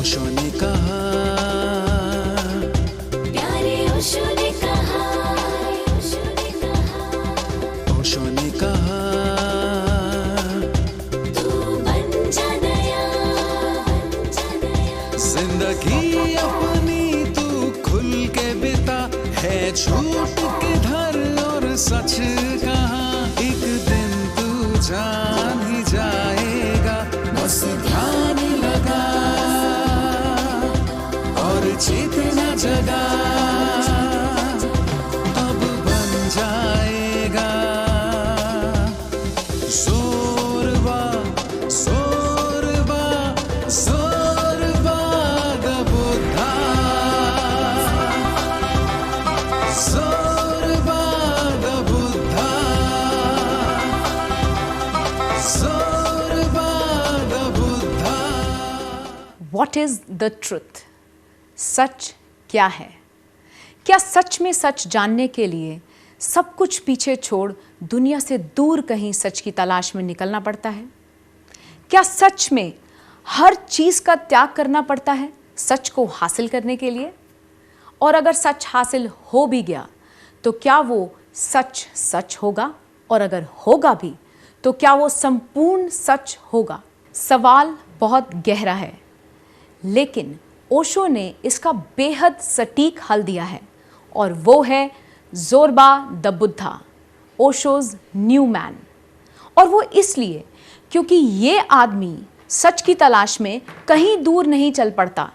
ओशो ने कहा, प्यारे ओशो ने कहा, ओशो ने कहा, ओशो ने कहा, तू बन जा नया, बन जा नया। जिंदगी अपनी तू खुल के बिता, है झूठ किधर और सच कहाँ, एक दिन तू जान ही जाएगा, बस ध्यान लगा और चेतना जगा, अब बन जाएगा सोरबा, सोरबा, सोरबा the Buddha, Zorba the Buddha, Zorba the Buddha. What is the truth? सच क्या है? क्या सच में सच जानने के लिए सब कुछ पीछे छोड़ दुनिया से दूर कहीं सच की तलाश में निकलना पड़ता है? क्या सच में हर चीज का त्याग करना पड़ता है सच को हासिल करने के लिए? और अगर सच हासिल हो भी गया तो क्या वो सच सच होगा? और अगर होगा भी तो क्या वो संपूर्ण सच होगा? सवाल बहुत गहरा है, लेकिन ओशो ने इसका बेहद सटीक हल दिया है, और वो है Zorba the Buddha, Osho's new man. और वो इसलिए क्योंकि ये आदमी सच की तलाश में कहीं दूर नहीं चल पड़ता,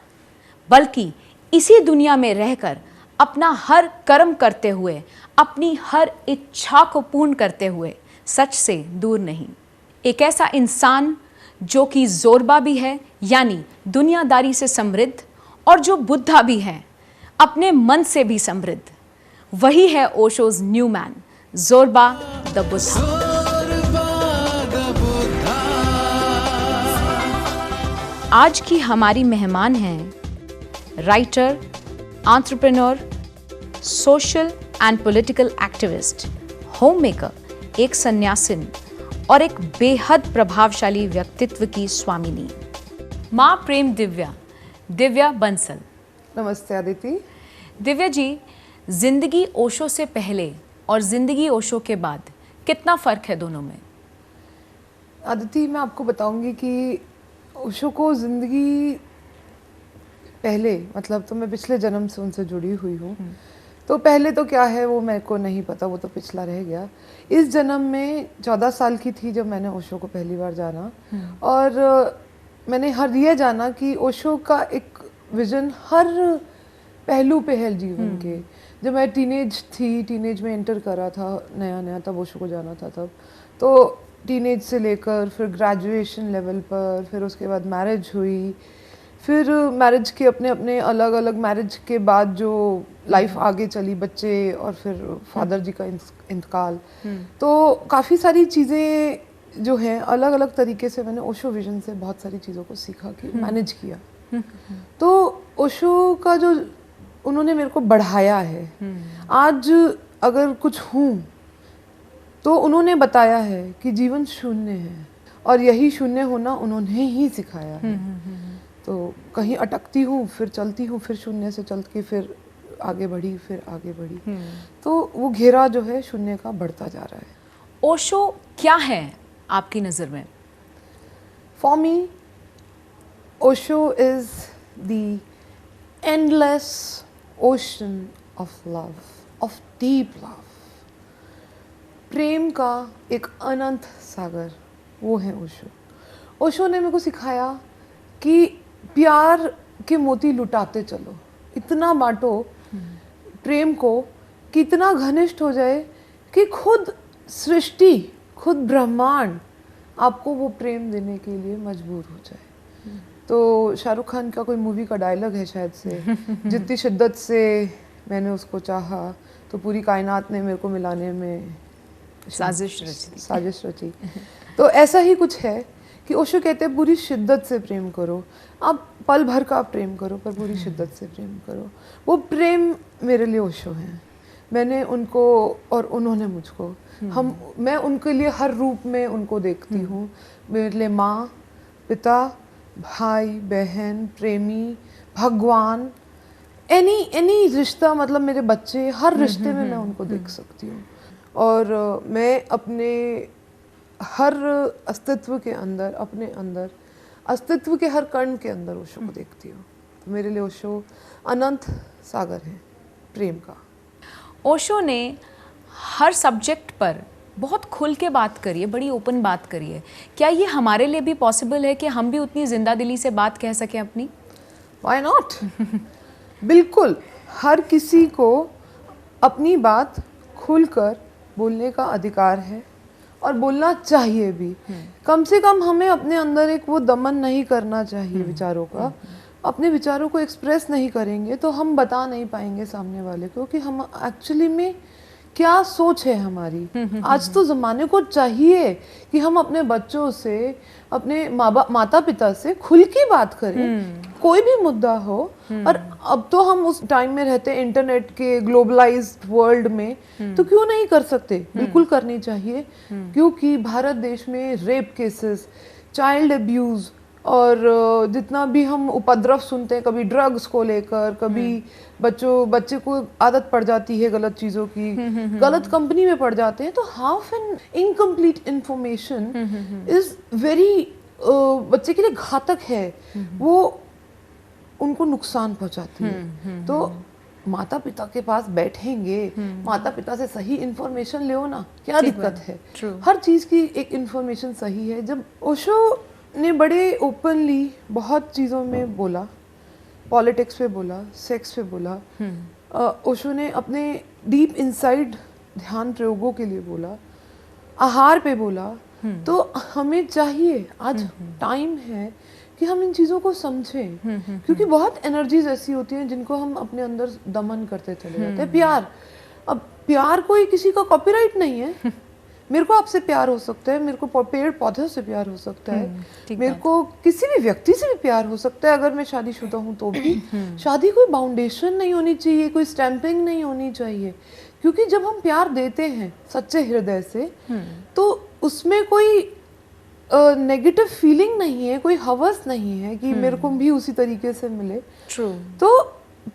बल्कि इसी दुनिया में रहकर अपना हर कर्म करते हुए, अपनी हर इच्छा को पूर्ण करते हुए सच से दूर नहीं। एक ऐसा इंसान जो कि ज़ोरबा भी है, यानी दुनियादारी से समृद्ध, और जो बुद्धा भी है, अपने मन से भी समृद्ध, वही है Osho's new man, Zorba the Buddha. आज की हमारी मेहमान हैं writer, entrepreneur, social and political activist, homemaker, एक सन्यासिन और एक बेहद प्रभावशाली व्यक्तित्व की स्वामिनी, माँ प्रेम दिव्या, दिव्या बंसल। नमस्ते अदिति। दिव्या जी, जिंदगी ओशो से पहले और जिंदगी ओशो के बाद कितना फर्क है दोनों में? अदिति, मैं आपको बताऊंगी कि ओशो को जिंदगी पहले, मतलब तो मैं पिछले जन्म से उनसे जुड़ी हुई हूँ, तो पहले तो क्या है वो मेरे को नहीं पता, वो तो पिछला रह गया। इस जन्म में 14 साल की थी जब मैंने ओशो को पहली बार जाना, और मैंने हर ये जाना कि ओशो का एक विजन हर पहलू पे है जीवन के। जब मैं टीनेज में एंटर करा था नया नया, तब ओशो को जाना था। तब तो टीनेज से लेकर फिर ग्रेजुएशन लेवल पर, फिर उसके बाद मैरिज हुई, फिर मैरिज के अपने अलग अलग, मैरिज के बाद जो लाइफ आगे चली, बच्चे, और फिर फादर जी का इंतकाल, तो काफ़ी सारी चीज़ें जो हैं अलग अलग तरीके से मैंने ओशो विजन से बहुत सारी चीज़ों को सीखा कि मैनेज किया। तो ओशो का जो उन्होंने मेरे को बढ़ाया है, आज अगर कुछ हूँ तो उन्होंने बताया है कि जीवन शून्य है, और यही शून्य होना उन्होंने ही सिखाया है। तो कहीं अटकती हूँ, फिर चलती हूँ, फिर शून्य से चल के फिर आगे बढ़ी, फिर आगे बढ़ी, तो वो घेरा जो है शून्य का बढ़ता जा रहा है। ओशो क्या है आपकी नज़र में? For me, Osho is the endless ocean of love, of deep love. प्रेम का एक अनंत सागर, वो है ओशो। ओशो ने मेरे को सिखाया कि प्यार के मोती लुटाते चलो, इतना बांटो प्रेम को कि इतना घनिष्ठ हो जाए कि खुद सृष्टि, खुद ब्रह्मांड आपको वो प्रेम देने के लिए मजबूर हो जाए। तो शाहरुख खान का कोई मूवी का डायलॉग है शायद से, जितनी शिद्दत से मैंने उसको चाहा तो पूरी कायनात ने मेरे को मिलाने में साजिश रची। तो ऐसा ही कुछ है कि ओशो कहते हैं पूरी शिद्दत से प्रेम करो, आप पल भर का प्रेम करो पर पूरी शिद्दत से प्रेम करो। वो प्रेम मेरे लिए ओशो हैं, मैंने उनको और उन्होंने मुझको, मैं उनके लिए हर रूप में उनको देखती हूँ। मेरे लिए माँ, पिता, भाई बहन, प्रेमी, भगवान, एनी रिश्ता, मतलब मेरे बच्चे, हर रिश्ते में मैं उनको देख सकती हूँ। और मैं अपने हर अस्तित्व के अंदर, अपने अंदर, अस्तित्व के हर कण के अंदर ओशो को देखती हूँ। तो मेरे लिए ओशो अनंत सागर है प्रेम का। ओशो ने हर सब्जेक्ट पर बहुत खुल के बात करी है, बड़ी ओपन बात करी है। क्या ये हमारे लिए भी पॉसिबल है कि हम भी उतनी जिंदा दिली से बात कह सकें अपनी? Why not? बिल्कुल, हर किसी को अपनी बात खुलकर बोलने का अधिकार है और बोलना चाहिए भी। कम से कम हमें अपने अंदर एक वो दमन नहीं करना चाहिए विचारों का। अपने विचारों को एक्सप्रेस नहीं करेंगे तो हम बता नहीं पाएंगे सामने वाले को कि हम एक्चुअली में क्या सोच है हमारी। आज तो ज़माने को चाहिए कि हम अपने बच्चों से, अपने माता पिता से खुल के बात करें, कोई भी मुद्दा हो। और अब तो हम उस टाइम में रहते हैं इंटरनेट के ग्लोबलाइज्ड वर्ल्ड में, तो क्यों नहीं कर सकते? बिल्कुल करनी चाहिए। क्योंकि भारत देश में रेप केसेस, चाइल्ड अब्यूज़ और जितना भी हम उपद्रव सुनते हैं, कभी ड्रग्स को लेकर, कभी बच्चे को आदत पड़ जाती है गलत चीज़ों की, गलत कंपनी में पड़ जाते हैं, तो half an incomplete information is very बच्चे के लिए घातक है। वो उनको नुकसान पहुंचाती है। तो माता पिता के पास बैठेंगे, माता पिता से सही इंफॉर्मेशन ले ना, क्या दिक्कत है? हर चीज़ की एक इंफॉर्मेशन सही है। जब ओशो ने बड़े ओपनली बहुत चीज़ों में बोला, पॉलिटिक्स पे बोला, सेक्स पे बोला, ओशो ने अपने डीप इनसाइड ध्यान प्रयोगों के लिए बोला, आहार पे बोला। तो हमें चाहिए, आज टाइम है कि हम इन चीज़ों को समझें, क्योंकि बहुत एनर्जीज ऐसी होती हैं जिनको हम अपने अंदर दमन करते चले जाते हैं। प्यार, अब प्यार कोई किसी का कॉपीराइट नहीं है। मेरे को आपसे प्यार हो सकता है, मेरे को पेड़ पौधों से प्यार हो सकता है, मेरे को किसी भी व्यक्ति से भी प्यार हो सकता है अगर मैं शादीशुदा हूँ तो भी। शादी कोई बाउंडेशन नहीं होनी चाहिए, कोई स्टैंपिंग नहीं होनी चाहिए। क्योंकि जब हम प्यार देते हैं सच्चे हृदय से, तो उसमें कोई नेगेटिव फीलिंग नहीं है, कोई हवस नहीं है कि मेरे को भी उसी तरीके से मिले। तो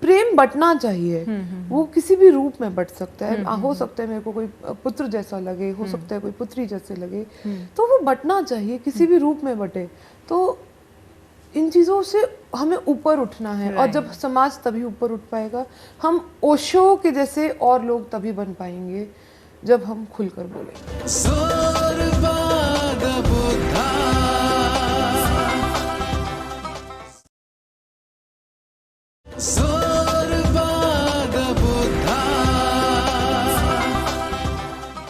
प्रेम बंटना चाहिए। वो किसी भी रूप में बंट सकता है। हो सकता है मेरे को कोई पुत्र जैसा लगे, हो सकता है कोई पुत्री जैसे लगे, तो वो बंटना चाहिए, किसी भी रूप में बटे। तो इन चीज़ों से हमें ऊपर उठना है। और जब समाज तभी ऊपर उठ पाएगा, हम ओशो के जैसे और लोग तभी बन पाएंगे जब हम खुलकर बोलेंगे।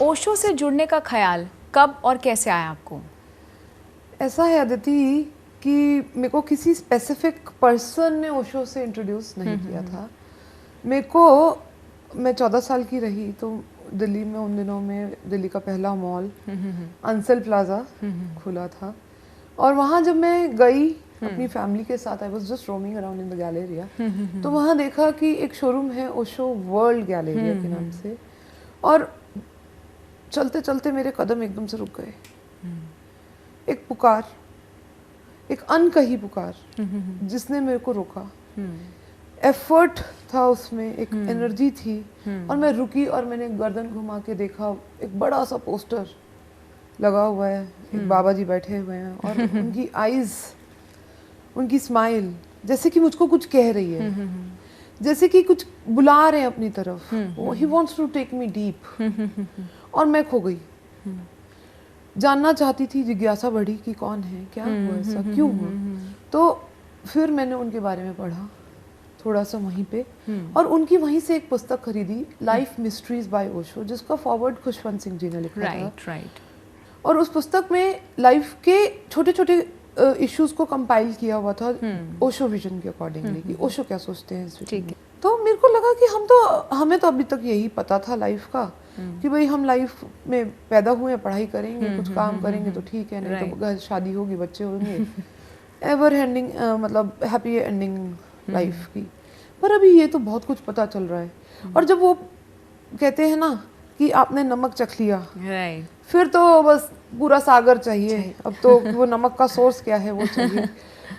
ओशो से जुड़ने का ख्याल कब और कैसे आया आपको? ऐसा है अदिति कि मेरे को किसी स्पेसिफिक पर्सन ने ओशो से इंट्रोड्यूस नहीं किया था। मैं 14 साल की रही तो दिल्ली में, उन दिनों में दिल्ली का पहला मॉल अंसल प्लाजा खुला था। और वहाँ जब मैं गई अपनी फैमिली के साथ, I was just roaming around in the Galleria, तो वहाँ देखा कि एक शोरूम है ओशो वर्ल्ड गैलेरिया के नाम से। और चलते चलते मेरे कदम एकदम से रुक गए। एक पुकार, एक अनकही पुकार जिसने मेरे को रोका। एफर्ट था उसमें, एक एनर्जी थी। और मैं रुकी और मैंने गर्दन घुमा के देखा, एक बड़ा सा पोस्टर लगा हुआ है, एक बाबा जी बैठे हुए हैं और उनकी आईज, उनकी स्माइल जैसे कि मुझको कुछ कह रही है, जैसे कि कुछ बुला रहे हैं अपनी तरफ। He wants to take me deep. और मैं खो गई, जानना चाहती थी, जिज्ञासा बढ़ी कि कौन है, क्या हुआ, ऐसा क्यों हुआ। तो फिर मैंने उनके बारे में पढ़ा थोड़ा सा वहीं पे, और उनकी वहीं से एक पुस्तक खरीदी, लाइफ मिस्ट्रीज बाय ओशो, जिसका फॉरवर्ड खुशवंत सिंह जी ने लिखा था। और उस पुस्तक में लाइफ के छोटे छोटे इश्यूज को कंपाइल किया हुआ था ओशो विजन के अकॉर्डिंगली, कि ओशो क्या सोचते हैं इस विषय में। तो मेरे को लगा कि हमें तो अभी तक यही पता था लाइफ का, कि भाई हम लाइफ में पैदा हुए, पढ़ाई करेंगे, कुछ काम करेंगे तो ठीक है, नहीं तो घर शादी होगी, बच्चे होंगे, एवर एंडिंग, मतलब हैप्पी एंडिंग लाइफ की। पर अभी ये तो बहुत कुछ पता चल रहा है। और जब वो कहते हैं ना कि आपने नमक चख लिया, फिर तो बस पूरा सागर चाहिए। अब तो वो नमक का सोर्स क्या है वो चाहिए।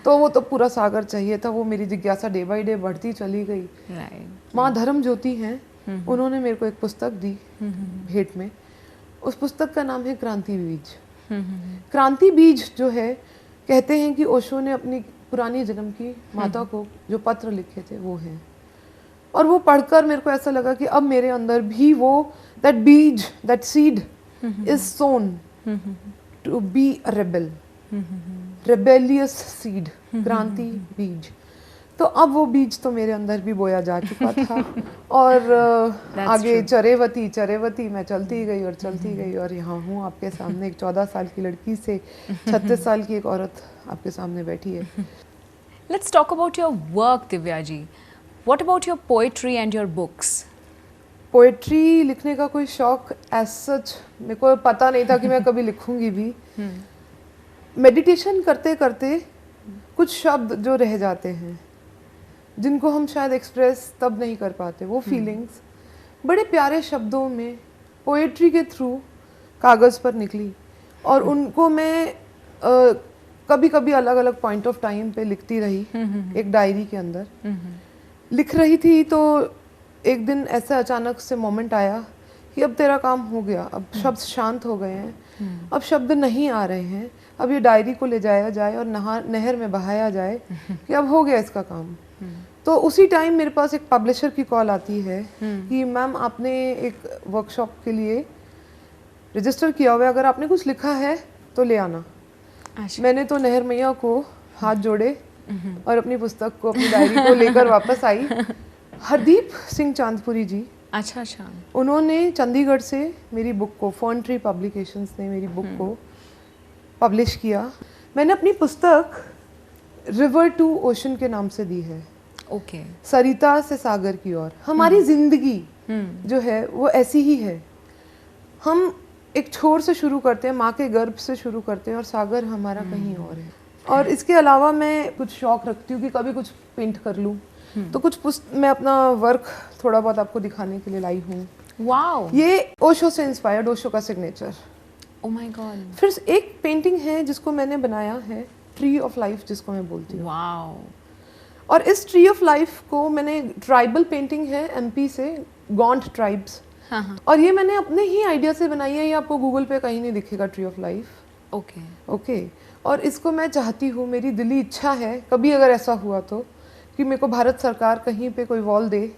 तो वो तो पूरा सागर चाहिए था। वो मेरी जिज्ञासा डे बाय डे बढ़ती चली गई। राइट। माँ धर्म ज्योति हैं, उन्होंने मेरे को एक पुस्तक दी भेंट में। उस पुस्तक का नाम है क्रांति बीज। क्रांति बीज जो है, कहते हैं कि ओशो ने अपनी पुरानी जन्म की माता को जो पत्र लिखे थे वो हैं। और वो पढ़कर मेरे को ऐसा लगा कि अब मेरे अंदर भी वो दैट बीज, that seed is sown to be a rebel, rebellious seed, क्रांति बीज। तो अब वो बीज तो मेरे अंदर भी बोया जा चुका था। और आगे चरेवती चरेवती मैं चलती गई और चलती गई, और यहाँ हूँ आपके सामने एक 14 साल की लड़की से 36 साल की एक औरत आपके सामने बैठी है। Let's talk about your work, Divya ji. What about your poetry and your books? Poetry लिखने का कोई शौक एज सच मेरे को पता नहीं था कि मैं कभी लिखूंगी भी। मेडिटेशन करते करते कुछ शब्द जो रह जाते हैं, जिनको हम शायद एक्सप्रेस तब नहीं कर पाते, वो फीलिंग्स बड़े प्यारे शब्दों में पोएट्री के थ्रू कागज़ पर निकली। और उनको मैं कभी कभी अलग अलग पॉइंट ऑफ टाइम पे लिखती रही, एक डायरी के अंदर लिख रही थी। तो एक दिन ऐसा अचानक से मोमेंट आया कि अब तेरा काम हो गया, अब शब्द शांत हो गए हैं, अब शब्द नहीं आ रहे हैं, अब ये डायरी को ले जाया जाए और नहर में बहाया जाए कि अब हो गया इसका काम। तो उसी टाइम मेरे पास एक पब्लिशर की कॉल आती है कि मैम आपने एक वर्कशॉप के लिए रजिस्टर किया हुआ है, अगर आपने कुछ लिखा है तो ले आना। मैंने तो नहर मैया को हाथ जोड़े और अपनी पुस्तक को, अपनी डायरी को लेकर वापस आई। हरदीप सिंह चांदपुरी जी, अच्छा अच्छा, उन्होंने चंडीगढ़ से मेरी बुक को, फर्न ट्री पब्लिकेशंस ने मेरी बुक को पब्लिश किया। मैंने अपनी पुस्तक रिवर टू ओशन के नाम से दी है। ओके। सरिता से सागर की ओर। हमारी जिंदगी जो है वो ऐसी ही है। हम एक छोर से शुरू करते हैं, माँ के गर्भ से शुरू करते हैं, और सागर हमारा कहीं और है। और इसके अलावा मैं कुछ शौक रखती हूँ कि कभी कुछ पेंट कर लूँ। तो कुछ मैं अपना वर्क थोड़ा बहुत आपको दिखाने के लिए लाई हूँ। वाओ, ये ओशो से इंस्पायर्ड, ओशो का सिग्नेचर। Oh my God. फिर एक पेंटिंग है जिसको मैंने बनाया है, ट्री ऑफ लाइफ जिसको मैं बोलती हूँ। वाओ। और इस ट्री ऑफ लाइफ को मैंने, ट्राइबल पेंटिंग है एमपी से, गॉन्ट ट्राइब्स। और ये मैंने अपने ही आइडिया से बनाई है, ये आपको गूगल पे कहीं नहीं दिखेगा, tree of life. Okay okay. और इसको मैं चाहती हूँ, मेरी दिली इच्छा है, कभी अगर ऐसा हुआ तो, कि मेरे को भारत सरकार कहीं पे कोई वॉल दे,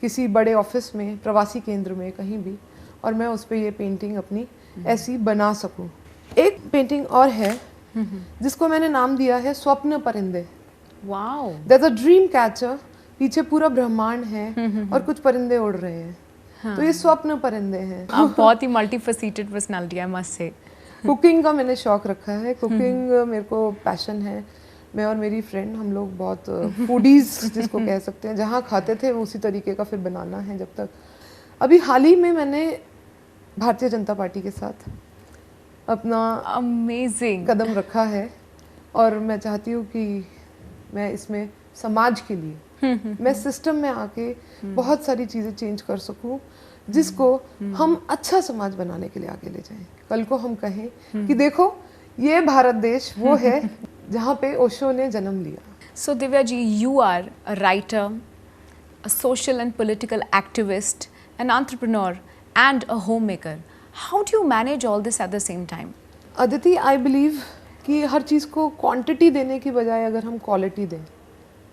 किसी बड़े ऑफिस में, प्रवासी केंद्र में, कहीं भी, और मैं उस पर ये पेंटिंग अपनी ऐसी बना सकूँ। एक पेंटिंग और है जिसको मैंने नाम दिया है स्वप्न परिंदे। Wow. There's a dream catcher, पीछे पूरा ब्रह्मांड है और कुछ परिंदे उड़ रहे हैं। तो ये स्वप्न परिंदे हैं। आप बहुत ही multifaceted personality, I must say. Cooking का मैंने शौक रखा है, कुकिंग मेरे को पैशन है। मैं और मेरी फ्रेंड, हम लोग बहुत फूडीज जिसको कह सकते हैं, जहाँ खाते थे वो उसी तरीके का फिर बनाना है जब तक। अभी हाल ही में मैंने भारतीय जनता पार्टी के साथ अपना अमेजिंग कदम रखा है, और मैं चाहती हूँ कि मैं इसमें समाज के लिए, मैं सिस्टम में आके बहुत सारी चीज़ें चेंज कर सकूं, जिसको हम अच्छा समाज बनाने के लिए आगे ले जाएं। कल को हम कहें कि देखो ये भारत देश वो है जहाँ पे ओशो ने जन्म लिया। So Divya ji, you are a writer, a social and political activist, an entrepreneur and a homemaker. How do you manage all this at the same time? Aditi, I believe कि हर चीज़ को क्वांटिटी देने की बजाय अगर हम क्वालिटी दें,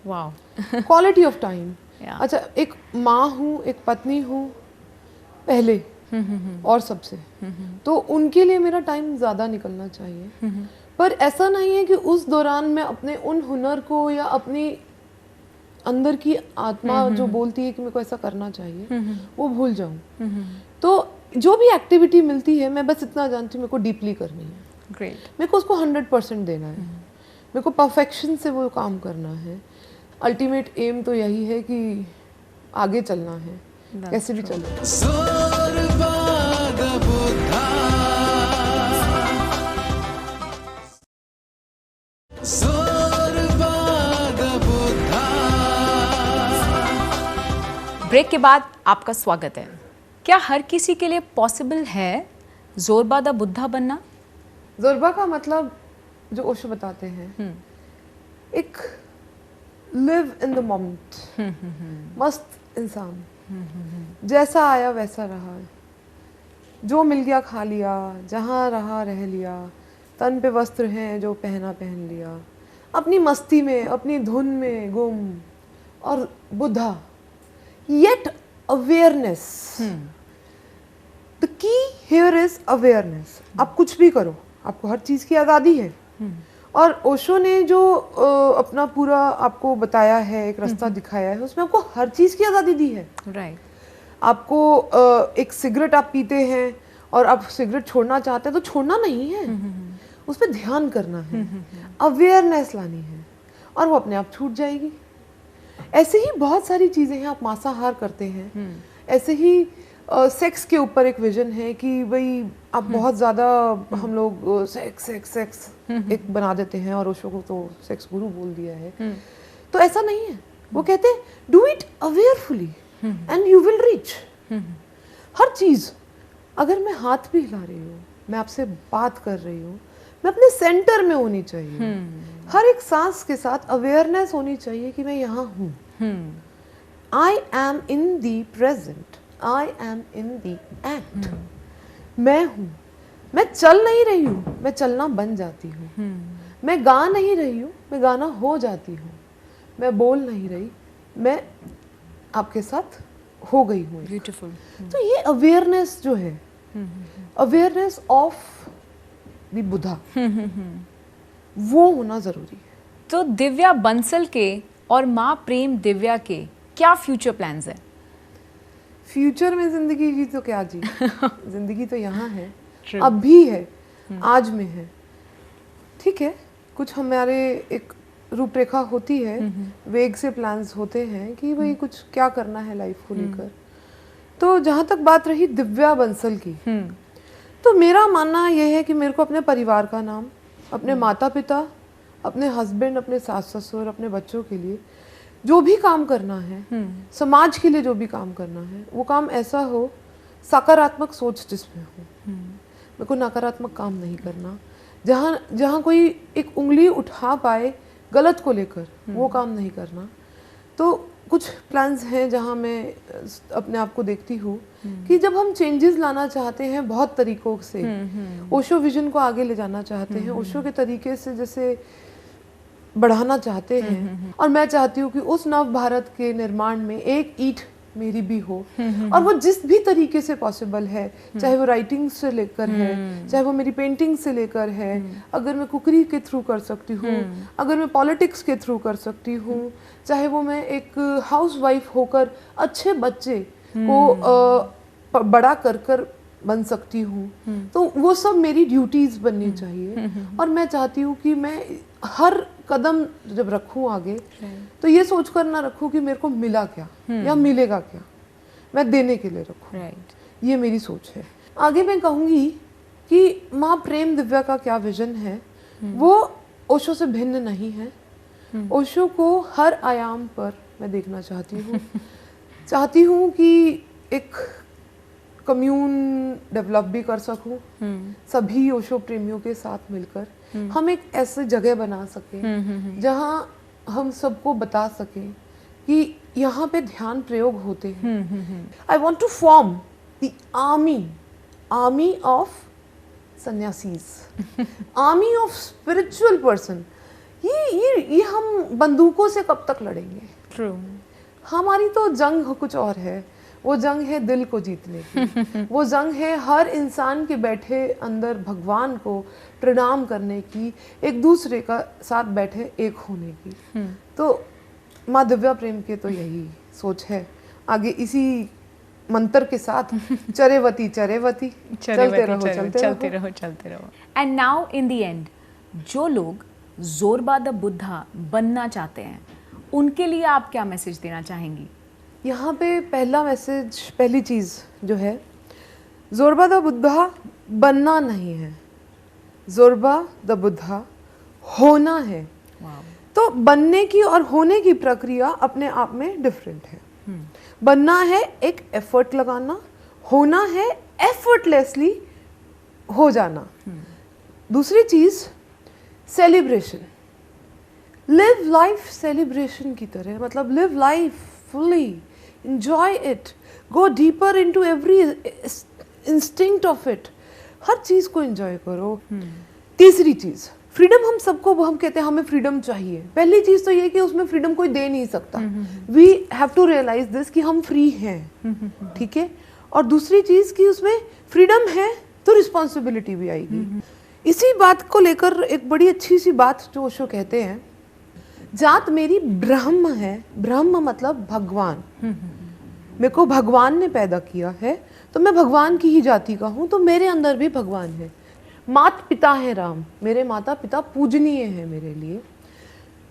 Wow. Quality of time. Yeah. अच्छा, एक माँ हूँ, एक पत्नी हूँ पहले और सबसे, तो उनके लिए मेरा टाइम ज़्यादा निकलना चाहिए। पर ऐसा नहीं है कि उस दौरान मैं अपने उन हुनर को या अपनी अंदर की आत्मा जो बोलती है कि मेरे को ऐसा करना चाहिए, वो भूल जाऊं। तो जो भी एक्टिविटी मिलती है, मैं बस इतना जानती हूँ मेरे को डीपली करनी है। Great. मेरे को उसको 100% देना है। मेरे को परफेक्शन से वो काम करना है। अल्टीमेट एम तो यही है कि आगे चलना है, कैसे भी चलो। Zorbada Buddha, Zorbada Buddha. Break के बाद आपका स्वागत है। क्या हर किसी के लिए पॉसिबल है जोरबादा बुद्धा बनना? ज़ोरबा का मतलब जो ओशो बताते हैं एक लिव इन द मोमेंट, मस्त इंसान, जैसा आया वैसा रहा, जो मिल गया खा लिया, जहाँ रहा रह लिया, तन पे वस्त्र हैं जो पहना पहन लिया, अपनी मस्ती में अपनी धुन में गुम। और Buddha, yet awareness, the key here is awareness. आप कुछ भी करो, आपको हर चीज़ की आज़ादी है। और ओशो ने जो अपना पूरा आपको बताया है, एक रास्ता दिखाया है, उसमें आपको हर चीज़ की आज़ादी दी है। राइट। आपको एक सिगरेट आप पीते हैं और आप सिगरेट छोड़ना चाहते हैं तो छोड़ना नहीं है, उस पर ध्यान करना है, अवेयरनेस लानी है और वो अपने आप छूट जाएगी। ऐसे ही बहुत सारी चीज़ें हैं। आप मांसाहार करते हैं, ऐसे ही सेक्स के ऊपर एक विजन है कि भाई आप बहुत ज़्यादा, हम लोग सेक्स सेक्स सेक्स एक बना देते हैं और ओशो को तो सेक्स गुरु बोल दिया है। तो ऐसा नहीं है। वो कहते हैं do it awarefully and you will reach. हर चीज़, अगर मैं हाथ भी हिला रही हूँ, मैं आपसे बात कर रही हूँ, मैं अपने सेंटर में होनी चाहिए। हर एक सांस के साथ अवेयरनेस होनी चाहिए कि मैं यहाँ हूँ। I am in the present, I am in the act. मैं हूँ, मैं चल नहीं रही हूँ, मैं चलना बन जाती हूँ। मैं गा नहीं रही हूँ, मैं गाना हो जाती हूँ। मैं बोल नहीं रही, मैं आपके साथ हो गई हूँ। ब्यूटीफुल। तो ये अवेयरनेस जो है, अवेयरनेस ऑफ द बुद्धा, वो होना जरूरी है। तो दिव्या बंसल के और माँ प्रेम दिव्या के क्या फ्यूचर प्लान्स हैं? फ्यूचर में जिंदगी जी तो क्या जी, जिंदगी तो यहाँ है, अब भी है, आज में है। ठीक है, कुछ हमारे एक रूपरेखा होती है, वेग से प्लान्स होते हैं कि भाई कुछ क्या करना है लाइफ को लेकर। तो जहाँ तक बात रही दिव्या बंसल की, तो मेरा मानना यह है कि मेरे को अपने परिवार का नाम, अपने माता पिता, अपने हस्बैंड, अपने सास ससुर, अपने बच्चों के लिए जो भी काम करना है, समाज के लिए जो भी काम करना है, वो काम ऐसा हो, सकारात्मक सोच जिसमें हो। मेरे को नकारात्मक काम नहीं करना। जहाँ कोई एक उंगली उठा पाए गलत को लेकर, वो काम नहीं करना। तो कुछ प्लान्स हैं जहाँ मैं अपने आप को देखती हूँ कि जब हम चेंजेस लाना चाहते हैं बहुत तरीकों से, ओशो विजन को आगे ले जाना चाहते हैं, ओशो के तरीके से जैसे बढ़ाना चाहते हैं, और मैं चाहती हूँ कि उस नव भारत के निर्माण में एक ईंट मेरी भी हो, और वो जिस भी तरीके से पॉसिबल है, चाहे वो राइटिंग से लेकर है, चाहे वो मेरी पेंटिंग से लेकर है, अगर मैं कुकरी के थ्रू कर सकती हूँ, अगर मैं पॉलिटिक्स के थ्रू कर सकती हूँ, चाहे वो मैं एक हाउसवाइफ होकर अच्छे बच्चे को बड़ा कर बन सकती हूँ, तो वो सब मेरी ड्यूटीज बननी चाहिए। और मैं चाहती हूँ कि मैं हर कदम जब रखूँ आगे, तो ये सोच कर ना रखूँ कि मेरे को मिला क्या या मिलेगा क्या, मैं देने के लिए रखूँ। ये मेरी सोच है। आगे मैं कहूँगी कि माँ प्रेम दिव्या का क्या विजन है, वो ओशो से भिन्न नहीं है। ओशो को हर आयाम पर मैं देखना चाहती हूँ। चाहती हूँ कि एक कम्यून डेवलप भी कर सकूं, सभी ओशो प्रेमियों के साथ मिलकर हम एक ऐसी जगह बना सकें जहां हम सबको बता सकें कि यहाँ पे ध्यान प्रयोग होते हैं। I want to form the army of sannyasis, army of spiritual person. ये हम बंदूकों से कब तक लड़ेंगे? True. हमारी तो जंग कुछ और है। वो जंग है दिल को जीतने की, वो जंग है हर इंसान के बैठे अंदर भगवान को प्रणाम करने की, एक दूसरे का साथ बैठे एक होने की। तो माँ दिव्या प्रेम के तो यही सोच है। आगे इसी मंत्र के साथ चरेवती चरेवती, चलते रहो। And now in the end, जो लोग जोरबा द बुद्धा बनना चाहते हैं, उनके लिए आप क्या मैसेज देना चाहेंगी? यहाँ पे पहला मैसेज, पहली चीज़ जो है, जोरबा द बुद्धा बनना नहीं है, जोरबा द बुद्धा होना है। तो बनने की और होने की प्रक्रिया अपने आप में डिफरेंट है। बनना है एक एफर्ट लगाना, होना है एफर्टलेसली हो जाना। दूसरी चीज़ सेलिब्रेशन, लिव लाइफ सेलिब्रेशन की तरह, मतलब live life fully, enjoy it, go deeper into every instinct of it, हर चीज को एंजॉय करो। तीसरी चीज, फ्रीडम हम सबको, हम कहते हैं हमें फ्रीडम चाहिए, पहली चीज तो ये कि उसमें फ्रीडम कोई दे नहीं सकता, we have to realize this कि हम फ्री हैं, ठीक है। और दूसरी चीज कि उसमें फ्रीडम है तो रिस्पॉन्सिबिलिटी भी आएगी। इसी बात को लेकर एक बड़ी अच्छी सी बात जो ओशो कहते हैं, जात मेरी ब्रह्म है, ब्रह्म मतलब भगवान, मेरे को भगवान ने पैदा किया है तो मैं भगवान की ही जाति का हूँ, तो मेरे अंदर भी भगवान है। माता पिता है राम, मेरे माता पिता पूजनीय है मेरे लिए।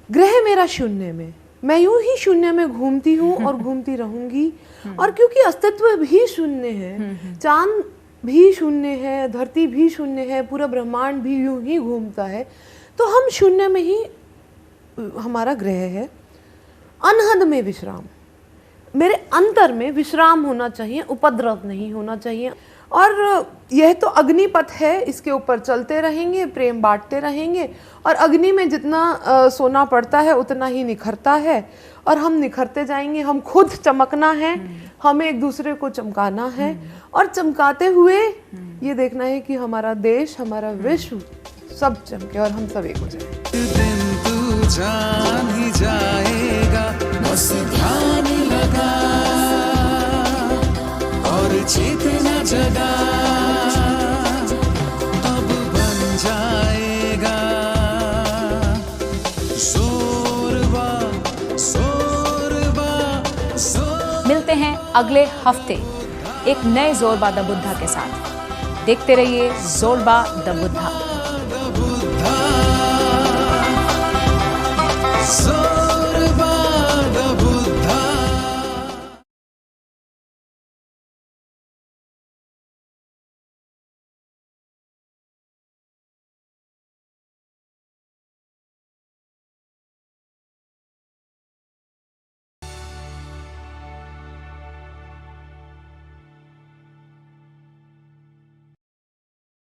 ग्रह मेरा शून्य में, मैं यूं ही शून्य में घूमती हूँ और घूमती रहूंगी, और क्योंकि अस्तित्व भी शून्य है, चांद भी शून्य है, धरती भी शून्य है, पूरा ब्रह्मांड भी यूं ही घूमता है, तो हम शून्य में ही हमारा ग्रह है। अनहद में विश्राम, मेरे अंतर में विश्राम होना चाहिए, उपद्रव नहीं होना चाहिए। और यह तो अग्निपथ है, इसके ऊपर चलते रहेंगे, प्रेम बांटते रहेंगे, और अग्नि में जितना सोना पड़ता है उतना ही निखरता है, और हम निखरते जाएंगे। हम खुद चमकना है, हमें एक दूसरे को चमकाना है, और चमकाते हुए ये देखना है कि हमारा देश, हमारा विश्व सब चमके और हम सब एक हो जाए। दिन तू जान ही जाएगा, बस ध्यान लगा और चेतना जगा, अब बन जाएगा जोरबा जोरबा जोर। मिलते हैं अगले हफ्ते एक नए जोरबा द बुद्धा के साथ। देखते रहिए जोरबा द बुद्धा।